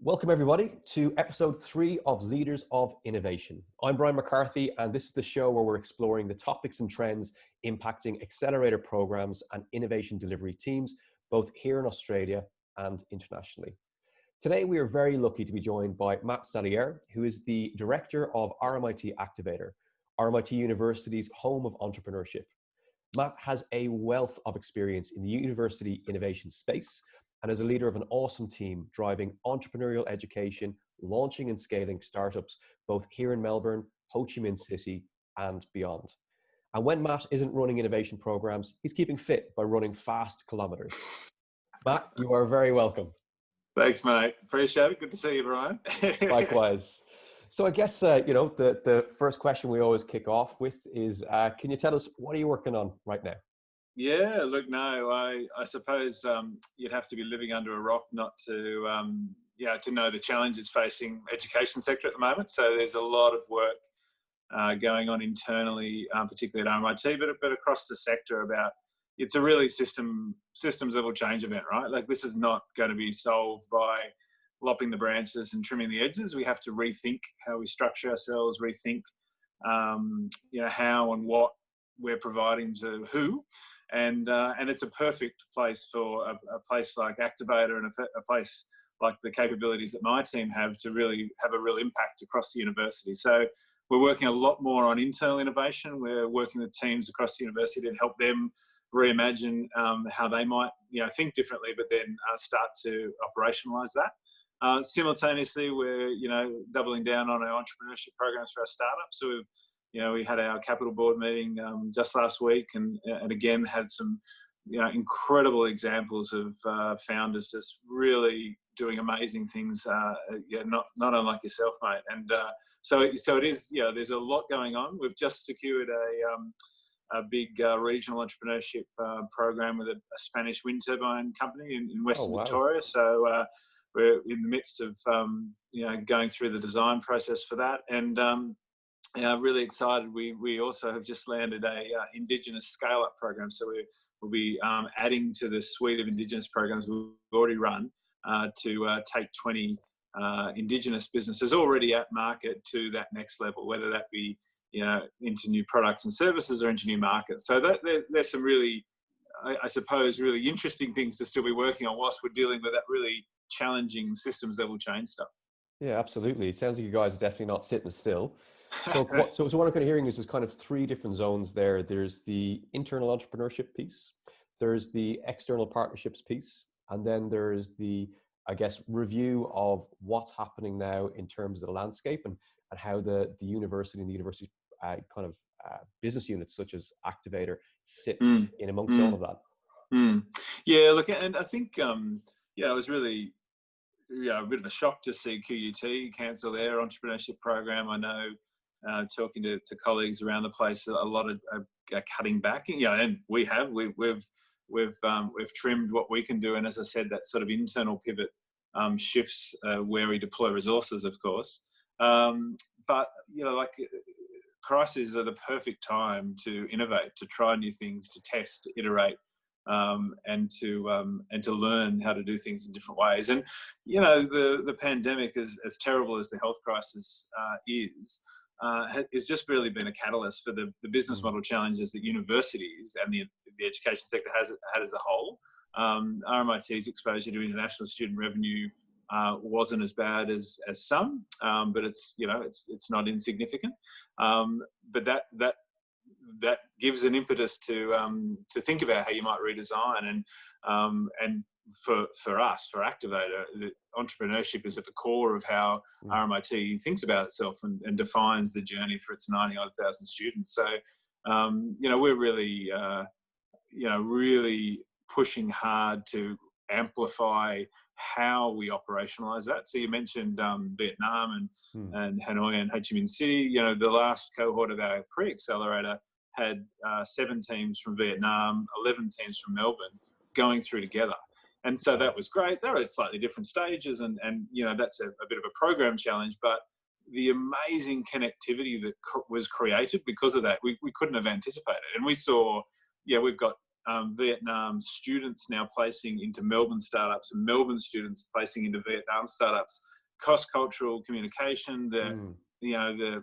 Welcome everybody to episode 3 of Leaders of Innovation. I'm Brian McCarthy, and this is the show where we're exploring the topics and trends impacting accelerator programs and innovation delivery teams, both here in Australia and internationally. Today, we are very lucky to be joined by Matt Salier, who is the director of RMIT Activator, RMIT University's home of entrepreneurship. Matt has a wealth of experience in the university innovation space and is a leader of an awesome team driving entrepreneurial education, launching and scaling startups, both here in Melbourne, Ho Chi Minh City, and beyond. And when Matt isn't running innovation programs, he's keeping fit by running fast kilometers. Matt, you are very welcome. Thanks, mate. Appreciate it. Good to see you, Brian. Likewise. So I guess, the first question we always kick off with is, can you tell us, what are you working on right now? Yeah, look, no, I suppose you'd have to be living under a rock not to, to know the challenges facing education sector at the moment. So there's a lot of work going on internally, particularly at RMIT, but across the sector about, it's a really systems level change event, right? Like, this is not going to be solved by lopping the branches and trimming the edges. We have to rethink how we structure ourselves, rethink, how and what we're providing to who. And it's a perfect place for a place like Activator and a place like the capabilities that my team have to really have a real impact across the university. So we're working a lot more on internal innovation. We're working with teams across the university to help them reimagine how they might think differently, but then start to operationalize that. Simultaneously, we're doubling down on our entrepreneurship programs for our startups. So we had our capital board meeting just last week, and again had some incredible examples of founders just really doing amazing things. Not unlike yourself, mate. And so it is. There's a lot going on. We've just secured a big regional entrepreneurship program with a Spanish wind turbine company in Western Victoria. So we're in the midst of going through the design process for that, and really excited. We also have just landed a Indigenous scale-up program, so we'll be adding to the suite of Indigenous programs we've already run to take 20 Indigenous businesses already at market to that next level, whether that be into new products and services or into new markets. So there's some really, I suppose, really interesting things to still be working on whilst we're dealing with that really challenging systems level change stuff. Yeah, absolutely. It sounds like you guys are definitely not sitting still. So what I'm kind of hearing is there's kind of 3 different zones there. There's the internal entrepreneurship piece, there's the external partnerships piece, and then there's the, I guess, review of what's happening now in terms of the landscape and how the university and the university business units such as Activator sit in amongst all of that. Yeah, look, and I think, it was really a bit of a shock to see QUT cancel their entrepreneurship program. I know, talking to colleagues around the place, a lot of are cutting back. And we've trimmed what we can do. And as I said, that sort of internal pivot shifts where we deploy resources, of course. But crises are the perfect time to innovate, to try new things, to test, to iterate, and to learn how to do things in different ways. And the pandemic, as terrible as the health crisis has just really been a catalyst for the business model challenges that universities and the education sector has had as a whole. RMIT's exposure to international student revenue wasn't as bad as some, but it's not insignificant. But that gives an impetus to think about how you might redesign, and for us, for Activator, the entrepreneurship is at the core of how RMIT thinks about itself and defines the journey for its 90,000 students. So we're really really pushing hard to amplify how we operationalize that. So you mentioned Vietnam and Hanoi and Ho Chi Minh City. The last cohort of our pre-accelerator had 7 teams from Vietnam, 11 teams from Melbourne going through together. And so that was great. They're at slightly different stages, and that's a bit of a program challenge, but the amazing connectivity that was created because of that, we couldn't have anticipated. And we saw, we've got Vietnam students now placing into Melbourne startups, and Melbourne students placing into Vietnam startups. Cross-cultural communication, the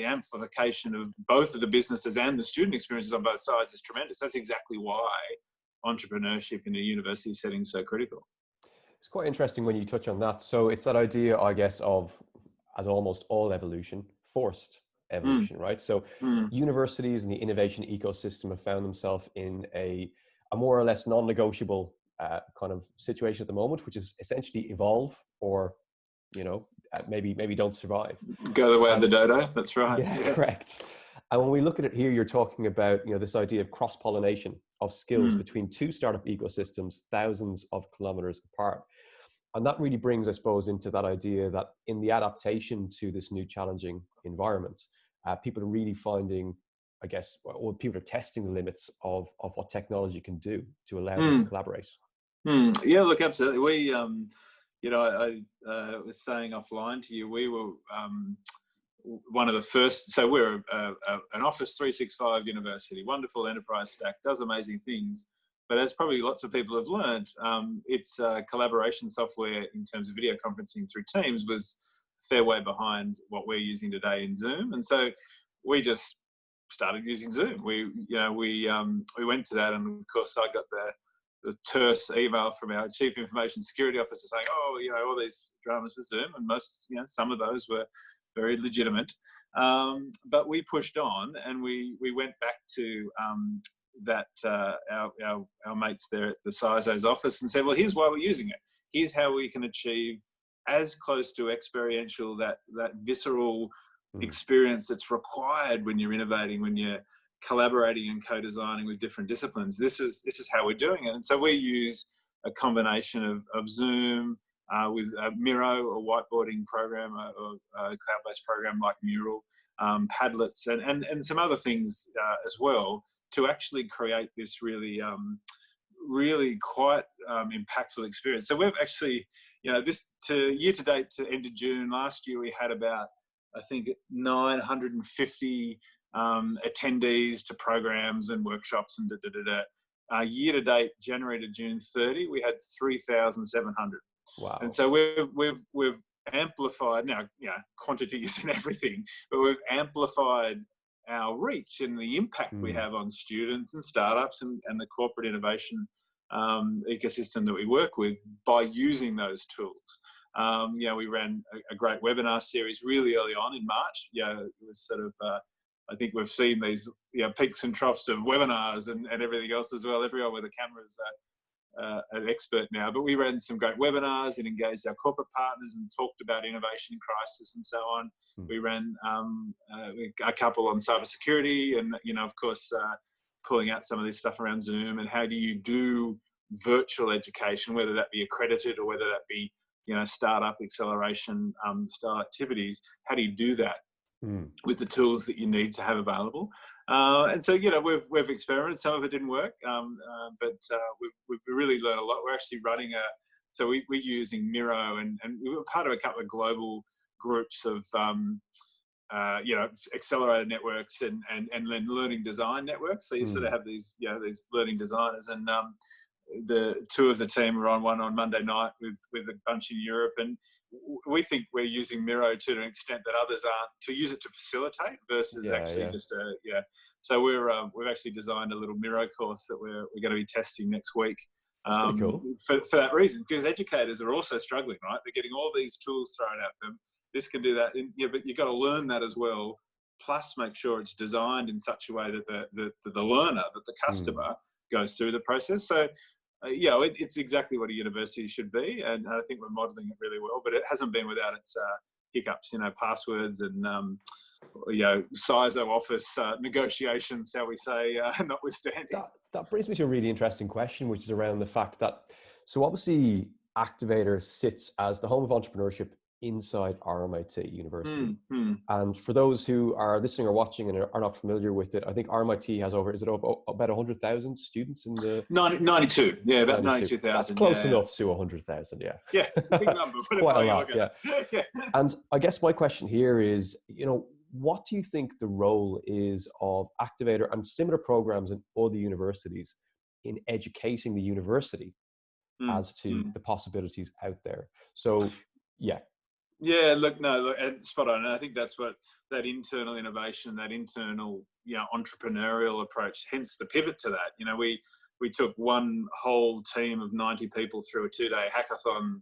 amplification of both of the businesses and the student experiences on both sides is tremendous. That's exactly why entrepreneurship in a university setting is so critical. It's quite interesting when you touch on that. So it's that idea, I guess, of, as almost all evolution, forced evolution, right? So universities and the innovation ecosystem have found themselves in a more or less non-negotiable kind of situation at the moment, which is essentially evolve or, maybe don't survive. Go the way of the dodo. That's right. Yeah, correct. And when we look at it here, you're talking about, this idea of cross-pollination of skills between two startup ecosystems, thousands of kilometers apart. And that really brings, I suppose, into that idea that in the adaptation to this new challenging environment, people are really finding, I guess, or people are testing the limits of what technology can do to allow them to collaborate. Yeah, look, absolutely. We, I was saying offline to you, we were one of the first. So we're an Office 365 university, wonderful enterprise stack, does amazing things. But as probably lots of people have learned, its collaboration software in terms of video conferencing through Teams was a fair way behind what we're using today in Zoom. And so we just started using Zoom. We went to that, and of course I got the terse email from our Chief Information Security Officer saying, all these dramas with Zoom, and some of those were very legitimate. But we pushed on, and we went back to our mates there at the CISO's office and said, well, here's why we're using it. Here's how we can achieve as close to experiential, that visceral experience that's required when you're innovating, when you're collaborating and co-designing with different disciplines. This is how we're doing it. And so we use a combination of Zoom with Miro, a whiteboarding program, a cloud-based program like Mural, Padlets, and some other things as well, to actually create this really quite impactful experience. So we've actually, this year to date to end of June last year, we had about, I think, 950 attendees to programs and workshops and year to date, January to June 30, we had 3,700. Wow! And so we've amplified. Now, quantity isn't everything, but we've amplified our reach and the impact we have on students and startups and the corporate innovation ecosystem that we work with by using those tools. We ran a great webinar series really early on in March. It was sort of, I think we've seen these peaks and troughs of webinars and everything else as well, everyone with a camera is an expert now. But we ran some great webinars and engaged our corporate partners and talked about innovation in crisis and so on. We ran a couple on cybersecurity and, of course, pulling out some of this stuff around Zoom and how do you do virtual education, whether that be accredited or whether that be, startup acceleration style activities. How do you do that with the tools that you need to have available? And so, we've experimented. Some of it didn't work, but we've really learned a lot. We're actually running so we're using Miro, and we were part of a couple of global groups of, accelerator networks and learning design networks. So you sort of have these, these learning designers, and the two of the team were on one on Monday night with a bunch in Europe, and we think we're using Miro to an extent that others aren't, to use it to facilitate versus just So we've actually designed a little Miro course that we're going to be testing next week. Cool. For that reason, because educators are also struggling, right? They're getting all these tools thrown at them. This can do that, but you've got to learn that as well. Plus, make sure it's designed in such a way that the learner, that the customer goes through the process. So, it's exactly what a university should be, and I think we're modelling it really well. But it hasn't been without its hiccups, passwords and CISO office negotiations, shall we say, notwithstanding. That brings me to a really interesting question, which is around the fact that, so obviously Activator sits as the home of entrepreneurship inside RMIT University. And for those who are listening or watching and are not familiar with it, I think RMIT has over about 100,000 students in the... 92, about 92,000. That's close enough to 100,000, Yeah, big number. Quite a lot, yeah. And I guess my question here is, what do you think the role is of Activator and similar programs in other universities in educating the university as to the possibilities out there. So, yeah. Yeah, look, and spot on. And I think that's what that internal innovation, that internal, entrepreneurial approach, hence the pivot to that. We took one whole team of 90 people through a 2-day hackathon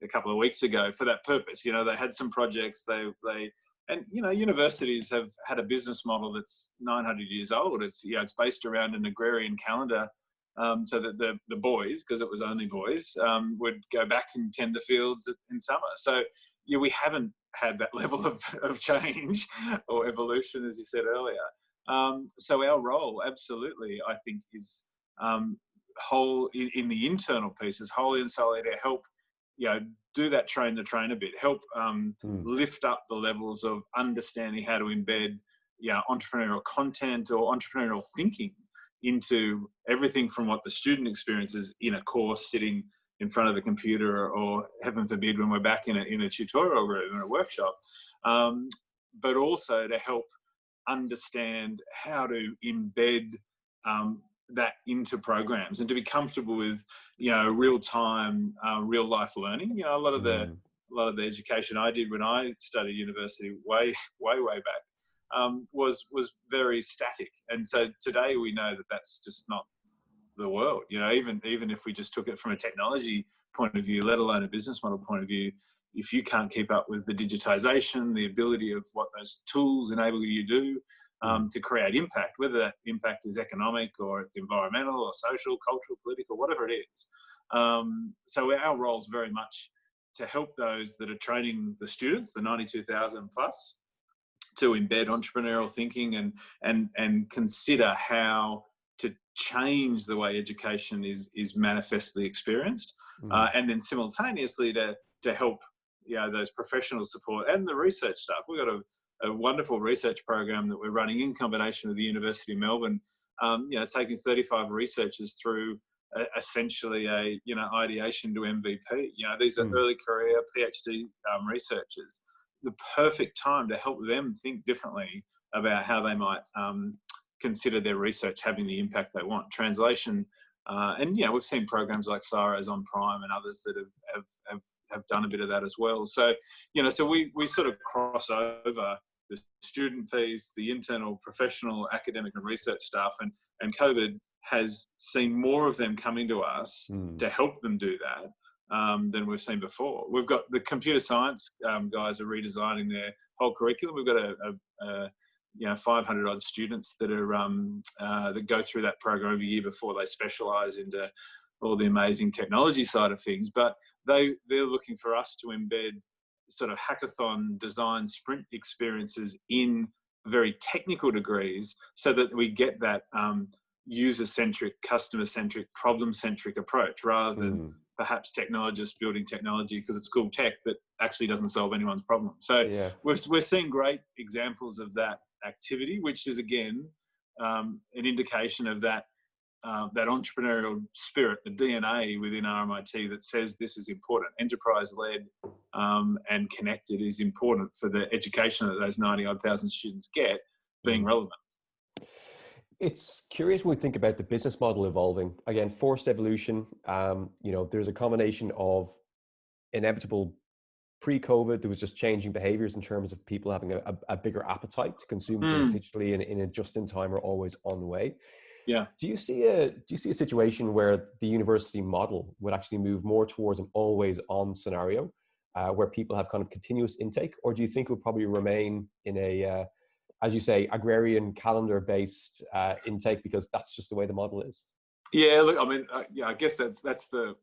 a couple of weeks ago for that purpose. They had some projects, and universities have had a business model that's 900 years old. It's based around an agrarian calendar, so that the boys, because it was only boys, would go back and tend the fields in summer. So we haven't had that level of change or evolution, as you said earlier. So our role, absolutely, I think, is whole in the internal pieces, wholly and solely to help do that train the train a bit, help lift up the levels of understanding how to embed entrepreneurial content or entrepreneurial thinking into everything from what the student experiences in a course sitting in front of the computer, or heaven forbid when we're back in a tutorial room or a workshop, but also to help understand how to embed that into programs and to be comfortable with real-time, real-life learning. A lot of the education I did when I studied university way back was very static, and so today we know that that's just not the world. Even if we just took it from a technology point of view, let alone a business model point of view, if you can't keep up with the digitization, the ability of what those tools enable you to do to create impact, whether that impact is economic or it's environmental or social, cultural, political, whatever it is. So our role is very much to help those that are training the students, the 92,000 plus, to embed entrepreneurial thinking and consider how to change the way education is manifestly experienced, and then simultaneously to help those professional support and the research staff. We've got a wonderful research program that we're running in combination with the University of Melbourne, taking 35 researchers through essentially a ideation to MVP. These are early career PhD researchers. The perfect time to help them think differently about how they might consider their research having the impact they want. Translation, and we've seen programs like Sarah's on Prime and others that have done a bit of that as well. So so we sort of cross over the student piece, the internal, professional, academic, and research staff, and COVID has seen more of them coming to us to help them do that than we've seen before. We've got the computer science guys are redesigning their whole curriculum. We've got a 500 odd students that are that go through that program every year before they specialise into all the amazing technology side of things. But they're looking for us to embed sort of hackathon design sprint experiences in very technical degrees, so that we get that user-centric, customer-centric, problem-centric approach, rather than perhaps technologists building technology because it's cool tech that actually doesn't solve anyone's problem. So we're seeing great examples of that activity, which is again an indication of that entrepreneurial spirit, the DNA within RMIT that says this is important. Enterprise-led and connected is important for the education that those 90,000 students get being relevant. It's curious when we think about the business model evolving. Again, forced evolution. There's a combination of inevitable pre-COVID. There was just changing behaviors in terms of people having a bigger appetite to consume things digitally in a just-in-time or always-on way. Yeah. Do you see a situation where the university model would actually move more towards an always-on scenario, where people have kind of continuous intake, or do you think it would probably remain in a as you say, agrarian calendar-based intake, because that's just the way the model is? Yeah, look, I mean, I guess that's the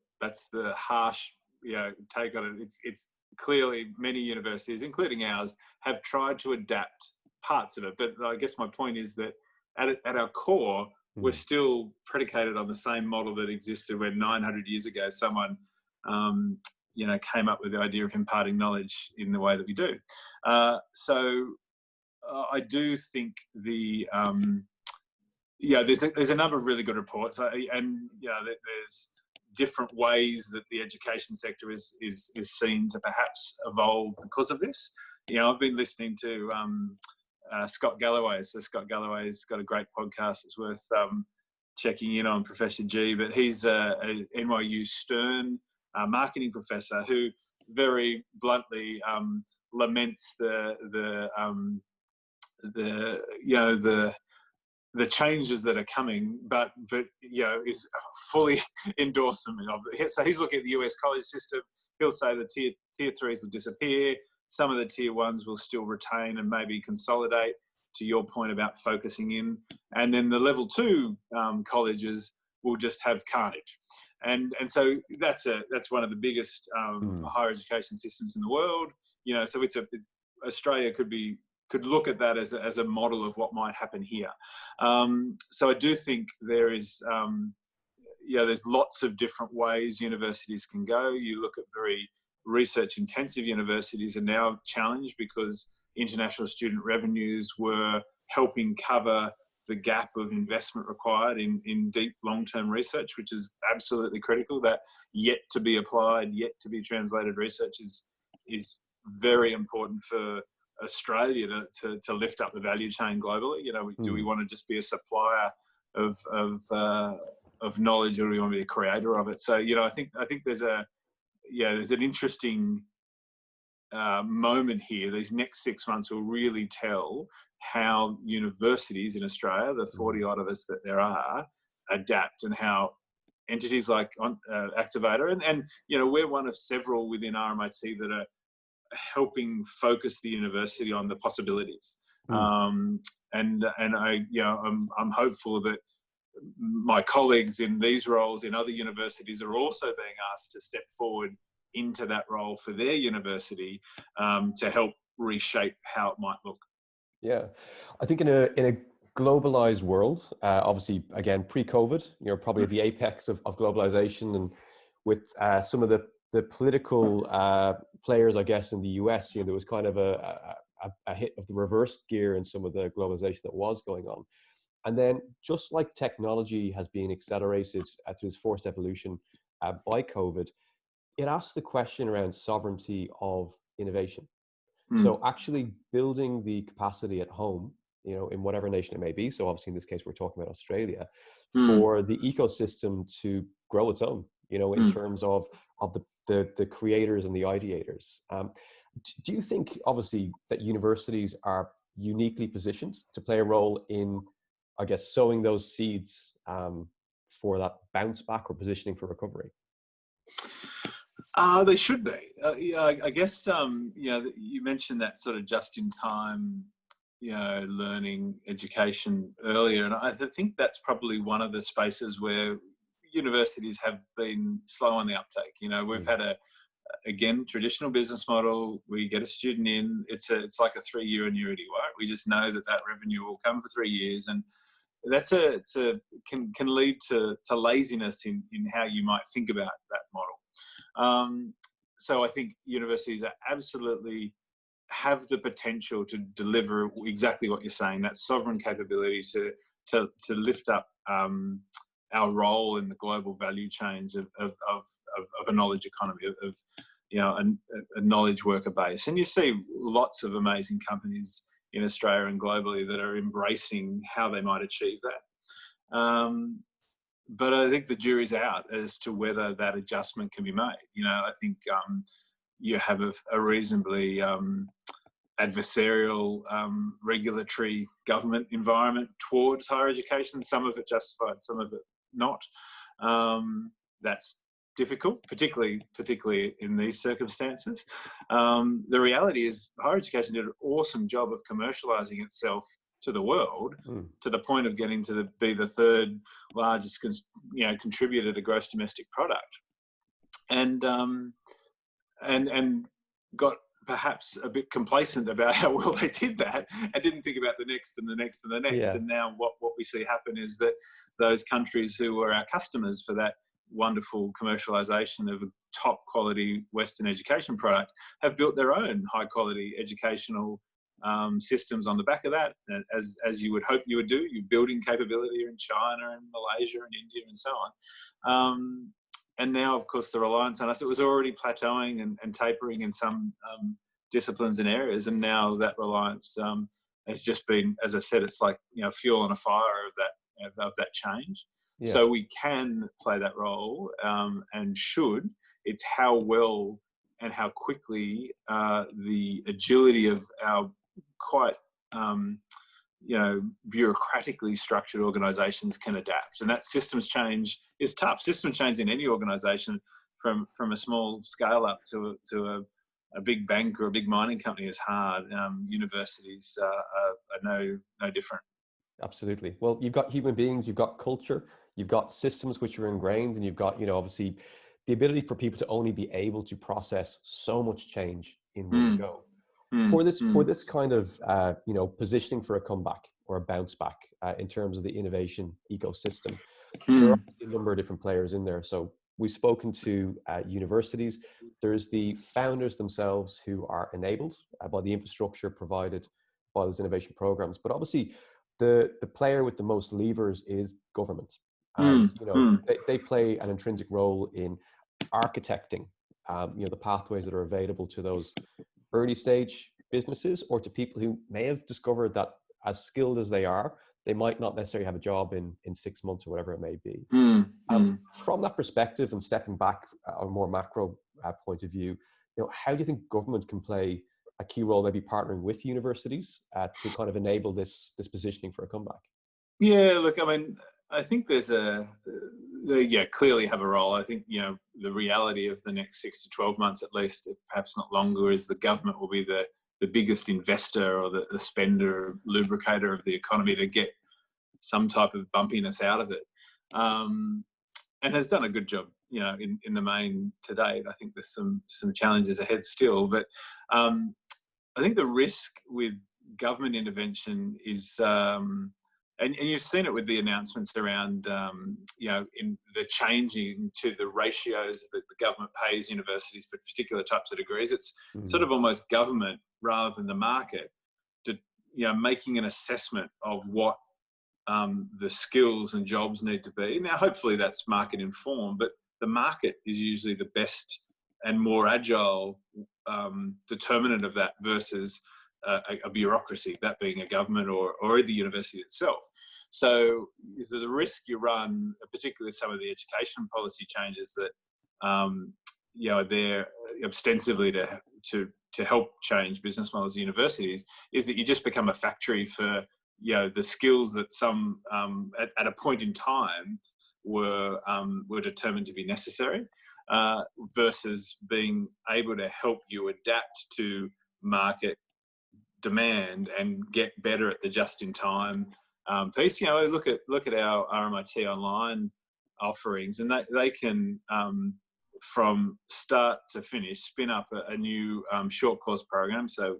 harsh take on it. It's clearly many universities, including ours, have tried to adapt parts of it. But I guess my point is that at our core, we're still predicated on the same model that existed when 900 years ago someone came up with the idea of imparting knowledge in the way that we do. I do think there's a number of really good reports, there's different ways that the education sector is seen to perhaps evolve because of this. I've been listening to Scott Galloway. So Scott Galloway's got a great podcast. It's worth checking in on Professor G, but he's a NYU Stern marketing professor who very bluntly laments the changes that are coming, but is fully endorsement of it. So he's looking at the US college system. He'll say the tier threes will disappear. Some of the tier ones will still retain and maybe consolidate, to your point about focusing in. And then the level two colleges will just have carnage. And so that's one of the biggest higher education systems in the world. So Australia could look at that as a model of what might happen here. So I do think there's lots of different ways universities can go. You look at very research-intensive universities are now challenged because international student revenues were helping cover the gap of investment required in deep long-term research, which is absolutely critical. That yet to be applied, yet to be translated research is very important for Australia to lift up the value chain globally. Do we want to just be a supplier of knowledge, or do we want to be a creator of it? So I think there's an interesting moment here. These next 6 months will really tell how universities in Australia, the 40 odd of us that there are, adapt, and how entities like Activator and we're one of several within RMIT that are helping focus the university on the possibilities. And I'm hopeful that my colleagues in these roles in other universities are also being asked to step forward into that role for their university to help reshape how it might look. Yeah, I think in a globalized world, obviously again pre-COVID, probably at the apex of globalization, and with some of the political players, I guess, in the US, there was kind of a hit of the reverse gear in some of the globalization that was going on. And then just like technology has been accelerated through this forced evolution by COVID, it asks the question around sovereignty of innovation. So actually building the capacity at home, in whatever nation it may be. So obviously in this case, we're talking about Australia, for the ecosystem to grow its own, in terms of the creators and the ideators. Do you think, obviously, that universities are uniquely positioned to play a role in, I guess, sowing those seeds for that bounce back or positioning for recovery? They should be. I guess, you mentioned that sort of just-in-time, learning education earlier, and I think that's probably one of the spaces where universities have been slow on the uptake. We've had again, traditional business model. We get a student in. It's like a 3-year annuity, right? We just know that revenue will come for 3 years, and that's can lead to laziness in how you might think about that model. So I think universities are absolutely have the potential to deliver exactly what you're saying, that sovereign capability to lift up our role in the global value chains of a knowledge economy, of a knowledge worker base. And you see lots of amazing companies in Australia and globally that are embracing how they might achieve that. But I think the jury's out as to whether that adjustment can be made. I think you have a reasonably adversarial regulatory government environment towards higher education, some of it justified, some of it not. That's difficult, particularly in these circumstances. The reality is higher education did an awesome job of commercialising itself to the world, to the point of getting to be the third largest contributor to gross domestic product, and got perhaps a bit complacent about how well they did that, and didn't think about the next and the next and the next. Yeah. And now what we see happen is that those countries who were our customers for that wonderful commercialization of a top quality Western education product have built their own high quality educational systems on the back of that, as you would hope you would do. You're building capability in China and Malaysia and India and so on. And now, of course, the reliance on us, it was already plateauing and tapering in some disciplines and areas. And now that reliance has just been, as I said, it's like, fuel on a fire of that change. Yeah. So we can play that role, and should. It's how well and how quickly the agility of our quite bureaucratically structured organizations can adapt. And that systems change is tough. System change in any organization, from a small scale up to a big bank or a big mining company, is hard. Universities are no different. Absolutely. Well, you've got human beings, you've got culture, you've got systems which are ingrained, and you've got, obviously the ability for people to only be able to process so much change in one go. For this kind of positioning for a comeback or a bounce back in terms of the innovation ecosystem, there are a number of different players in there. So we've spoken to universities. There's the founders themselves who are enabled by the infrastructure provided by those innovation programs. But obviously, the player with the most levers is government, and they play an intrinsic role in architecting the pathways that are available to those early stage businesses, or to people who may have discovered that, as skilled as they are, they might not necessarily have a job in 6 months or whatever it may be. From that perspective, and stepping back on a more macro point of view, how do you think government can play a key role, maybe partnering with universities to kind of enable this positioning for a comeback? Yeah, look, I mean, I think they clearly have a role. I think, the reality of the next 6 to 12 months, at least, perhaps not longer, is the government will be the biggest investor or the spender, lubricator of the economy to get some type of bumpiness out of it. And has done a good job, in the main to date. I think there's some challenges ahead still, but I think the risk with government intervention is, and you've seen it with the announcements around, in the changing to the ratios that the government pays universities for particular types of degrees. It's sort of almost government rather than the market, making an assessment of what the skills and jobs need to be. Now, hopefully that's market informed, but the market is usually the best and more agile determinant of that versus a bureaucracy, that being a government or the university itself. So the risk you run, particularly some of the education policy changes that they're ostensibly to help change business models of universities, is that you just become a factory for the skills that some at a point in time were determined to be necessary, versus being able to help you adapt to market demand and get better at the just-in-time piece. Look at our RMIT online offerings, and they can from start to finish spin up a new short course program. So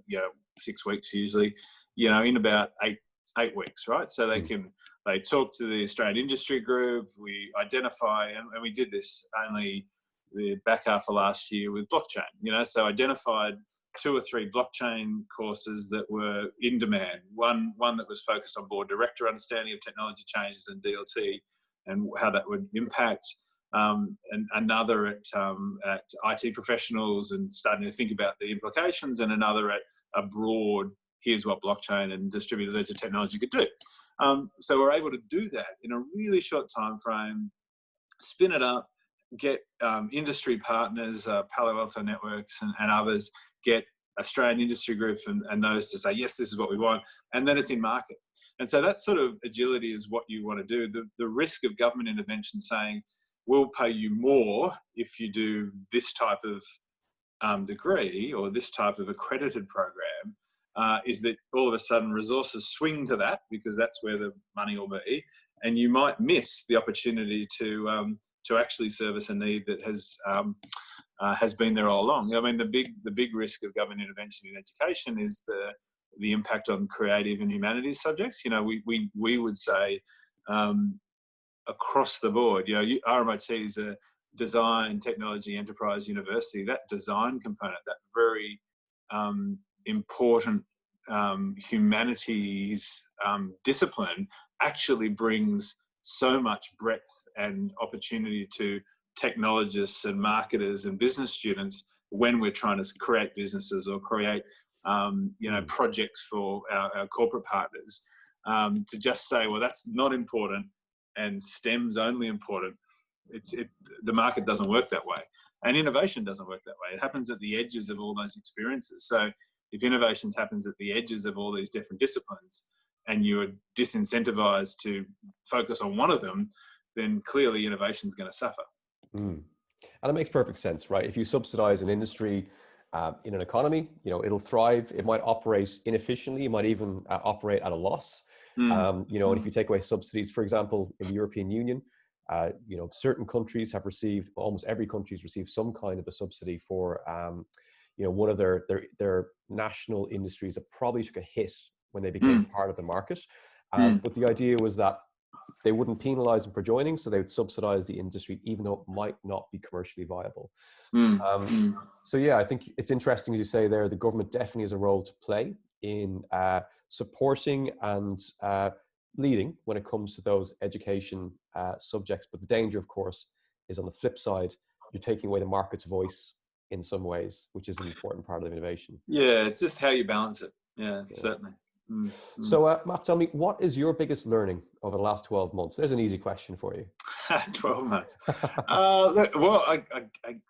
6 weeks usually, in about eight weeks, right? So they talk to the Australian Industry Group. We identify, and we did this only the back half of last year with blockchain. So identified 2 or 3 blockchain courses that were in demand. One that was focused on board director understanding of technology changes and DLT and how that would impact, and another at IT professionals and starting to think about the implications, and another at a broad, here's what blockchain and distributed ledger technology could do. So we're able to do that in a really short time frame, spin it up, get industry partners, Palo Alto Networks and others, get Australian Industry Group and those to say, yes, this is what we want, and then it's in market. And so that sort of agility is what you want to do. The risk of government intervention saying, we'll pay you more if you do this type of degree or this type of accredited program, is that all of a sudden resources swing to that because that's where the money will be, and you might miss the opportunity to actually service a need that has been there all along. I mean, the big risk of government intervention in education is the impact on creative and humanities subjects. We would say across the board, RMIT is a design technology enterprise university. That design component, that very important humanities discipline, actually brings so much breadth and opportunity to technologists and marketers and business students when we're trying to create businesses or create projects for our corporate partners. To just say, well, that's not important, and STEM's only important, the market doesn't work that way. And innovation doesn't work that way. It happens at the edges of all those experiences. So if innovations happens at the edges of all these different disciplines and you're disincentivized to focus on one of them, then clearly innovation is going to suffer. Mm. And it makes perfect sense, right? If you subsidize an industry in an economy, it'll thrive. It might operate inefficiently. It might even operate at a loss. And if you take away subsidies, for example, in the European Union, certain countries have received, almost every country has received some kind of a subsidy for, one of their national industries that probably took a hit when they became part of the market. But the idea was that they wouldn't penalize them for joining, so they would subsidize the industry, even though it might not be commercially viable. So yeah, I think it's interesting, as you say there, the government definitely has a role to play in supporting and leading when it comes to those education subjects. But the danger, of course, is on the flip side, you're taking away the market's voice in some ways, which is an important part of innovation. Yeah, it's just how you balance it. Yeah. Certainly. So Matt, tell me, what is your biggest learning over the last 12 months? There's an easy question for you. 12 months. Well,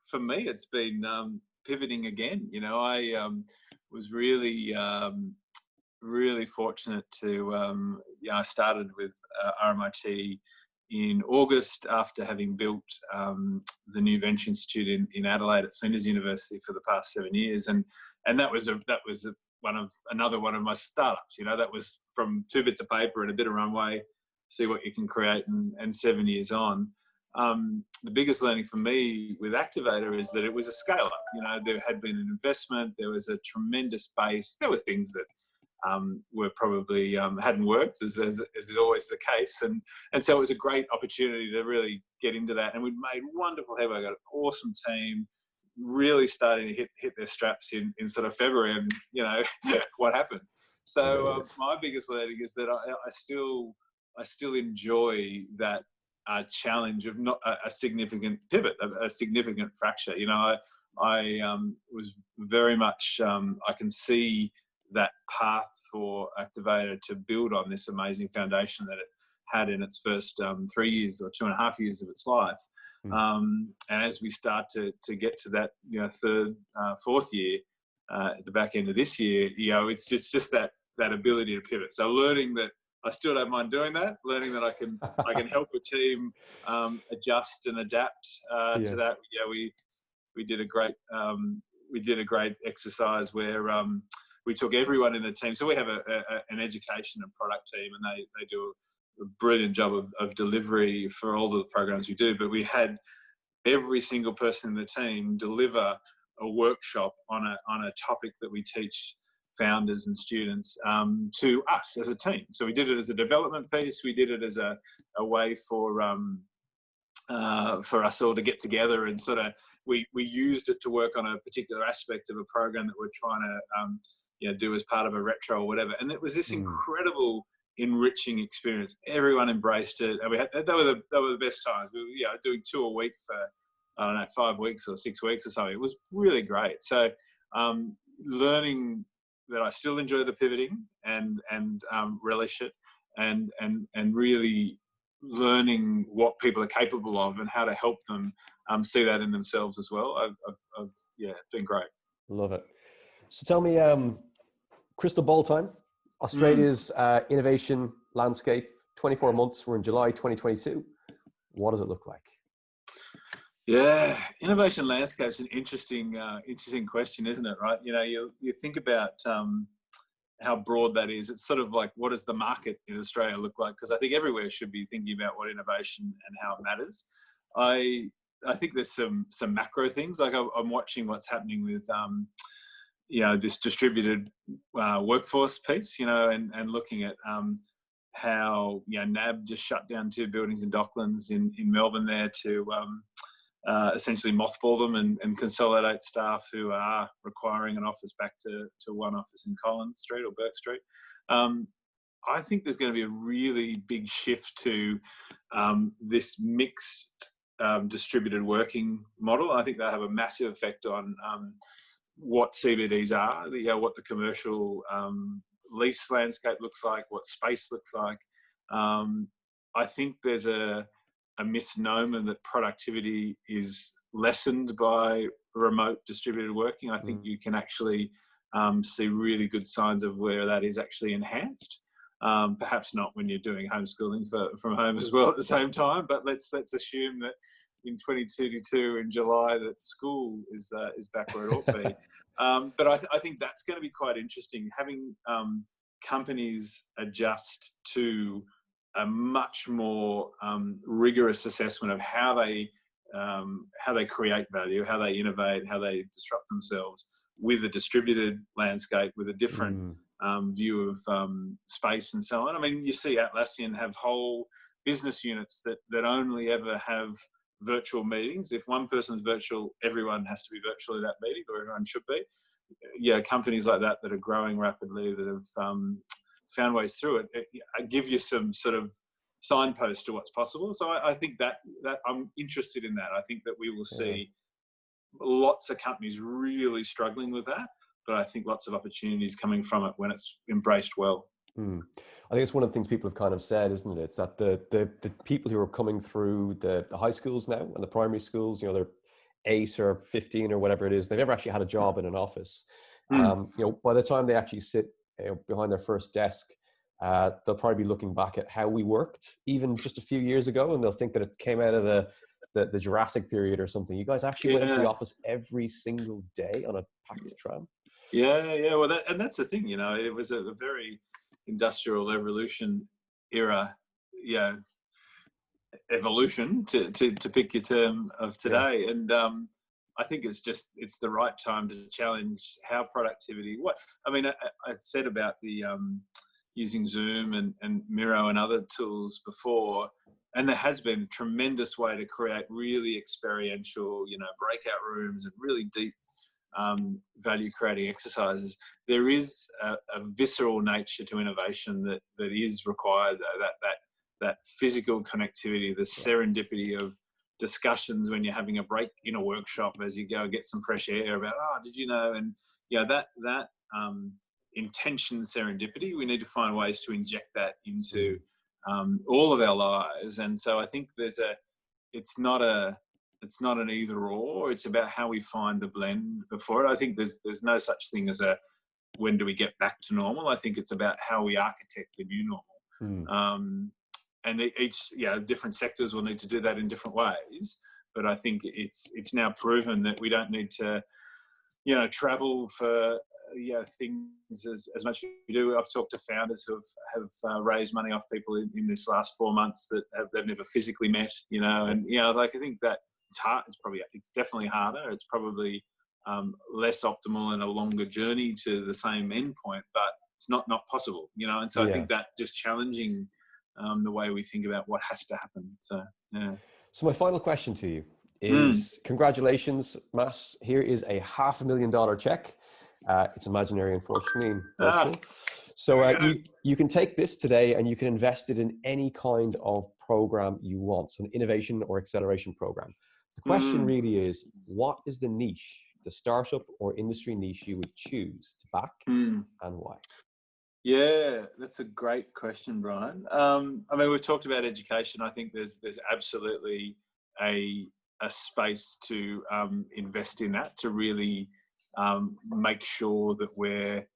for me, it's been pivoting again. I was really fortunate to, I started with RMIT in August after having built the new Venture Institute in Adelaide at Flinders University for the past 7 years. And that was another one of my startups. That was from 2 bits of paper and a bit of runway, see what you can create, and 7 years on. The biggest learning for me with Activator is that it was a scale up. There had been an investment, there was a tremendous base, there were things that were probably hadn't worked, as is always the case, and so it was a great opportunity to really get into that. And we'd made wonderful headway. I got an awesome team, really starting to hit their straps in sort of February, and what happened. So my biggest learning is that I still enjoy that challenge of not a significant pivot, a significant fracture. I was very much I can see that path for Activator to build on this amazing foundation that it had in its first 3 years or 2.5 years of its life. And as we start to get to that, third, fourth year, at the back end of this year, it's just that ability to pivot. So learning that I still don't mind doing that, learning that I can help a team adjust and adapt to that. We did a great exercise where we took everyone in the team. So we have an education and product team, and they do a brilliant job of delivery for all the programs we do. But we had every single person in the team deliver a workshop on a topic that we teach founders and students to us as a team. So we did it as a development piece. We did it as a way for us all to get together and sort of we used it to work on a particular aspect of a program that we're trying to do as part of a retro or whatever. And it was this incredible, enriching experience. Everyone embraced it, and they were the best times. We were doing 2 a week for 5 weeks or 6 weeks or something. It was really great. So learning that I still enjoy the pivoting and relish it, and really learning what people are capable of and how to help them see that in themselves as well. It's been great. Love it. So tell me, crystal ball time, Australia's innovation landscape, 24 months, we're in July 2022. What does it look like? Yeah, innovation landscape is an interesting question, isn't it? Right? You think about how broad that is. It's sort of like, what does the market in Australia look like? Because I think everywhere should be thinking about what innovation and how it matters. I think there's some macro things. Like I'm watching what's happening with this distributed workforce piece. And looking at how NAB just shut down 2 buildings in Docklands in Melbourne there to essentially mothball them and consolidate staff who are requiring an office back to one office in Collins Street or Burke Street. I think there's going to be a really big shift to this mixed distributed working model. I think they'll have a massive effect on what CBDs are, what the commercial lease landscape looks like, what space looks like. I think there's a misnomer that productivity is lessened by remote distributed working. I think you can actually see really good signs of where that is actually enhanced. Perhaps not when you're doing homeschooling from home as well at the same time, but let's assume that in 2022 in July that school is back where it ought to be. But I think that's going to be quite interesting, having companies adjust to a much more rigorous assessment of how they create value, how they innovate, how they disrupt themselves with a distributed landscape, with a different view of space and so on. I mean, you see Atlassian have whole business units that only ever have virtual meetings. If one person's virtual, everyone has to be virtual at that meeting, or everyone should be. Yeah, companies like that are growing rapidly, that have found ways through it, give you some sort of signpost to what's possible. So I think that I'm interested in that. I think that we will see lots of companies really struggling with that, but I think lots of opportunities coming from it when it's embraced well. I think it's one of the things people have kind of said, isn't it? It's that the people who are coming through the high schools now and the primary schools, they're 8 or 15 or whatever it is, they've never actually had a job in an office. By the time they actually sit behind their first desk, they'll probably be looking back at how we worked even just a few years ago, and they'll think that it came out of the Jurassic period or something. You guys actually went into the office every single day on a packed tram. Yeah. Well, that's the thing. It was a very industrial revolution era. Evolution to pick your term of today, and I think it's the right time to challenge how productivity. I said about the using Zoom and Miro and other tools before, and there has been a tremendous way to create really experiential, breakout rooms and really deep value creating exercises. There is a visceral nature to innovation that is required, though, that physical connectivity, the serendipity of discussions when you're having a break in a workshop as you go and get some fresh air about, did you know? And that intention serendipity, we need to find ways to inject that into all of our lives. And so I think it's not an either or, it's about how we find the blend before it. I think there's no such thing as when do we get back to normal. I think it's about how we architect the new normal. And different sectors will need to do that in different ways. But I think it's now proven that we don't need to, travel for things as much as we do. I've talked to founders who have raised money off people in this last 4 months that they've never physically met. And I think that it's hard. It's definitely harder. It's probably less optimal and a longer journey to the same endpoint, but it's not possible. And so I think that just challenging the way we think about what has to happen. So my final question to you is, congratulations, Matt. Here is a $500,000 check. It's imaginary, unfortunately, and virtual. So you can take this today and you can invest it in any kind of program you want, so an innovation or acceleration program. The question really is, what is the niche, the startup or industry niche you would choose to back and why? Yeah, that's a great question, Brian. We've talked about education. I think there's absolutely a space to invest in that, to really make sure that we're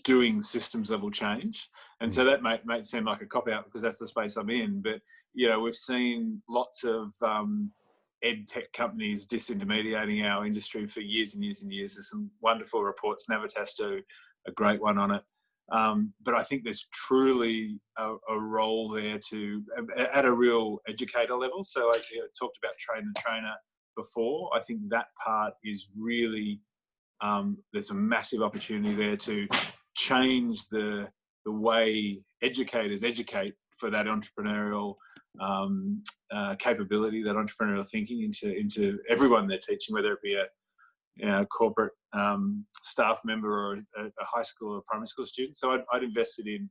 doing systems level change. And so that might seem like a cop-out because that's the space I'm in. But, we've seen lots of ed tech companies disintermediating our industry for years and years and years. There's some wonderful reports. Navitas do a great one on it. But I think there's truly a role there at a real educator level. So I talked about trainer before. I think that part is really, there's a massive opportunity there to change the way educators educate for that entrepreneurial capability, that entrepreneurial thinking into everyone they're teaching, whether it be a corporate staff member or a high school or primary school student. So I'd invested in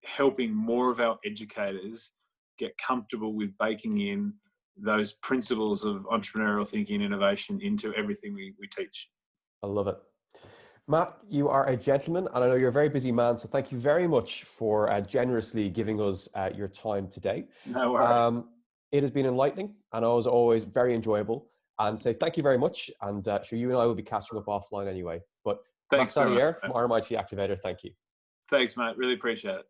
helping more of our educators get comfortable with baking in those principles of entrepreneurial thinking and innovation into everything we teach. I love it. Matt, you are a gentleman, and I know you're a very busy man, so thank you very much for generously giving us your time today. No worries. It has been enlightening, and as always, very enjoyable. And say thank you very much, and sure, you and I will be catching up offline anyway. But Matt Thanks very much, Salier mate. from RMIT Activator, thank you. Thanks, mate. Really appreciate it.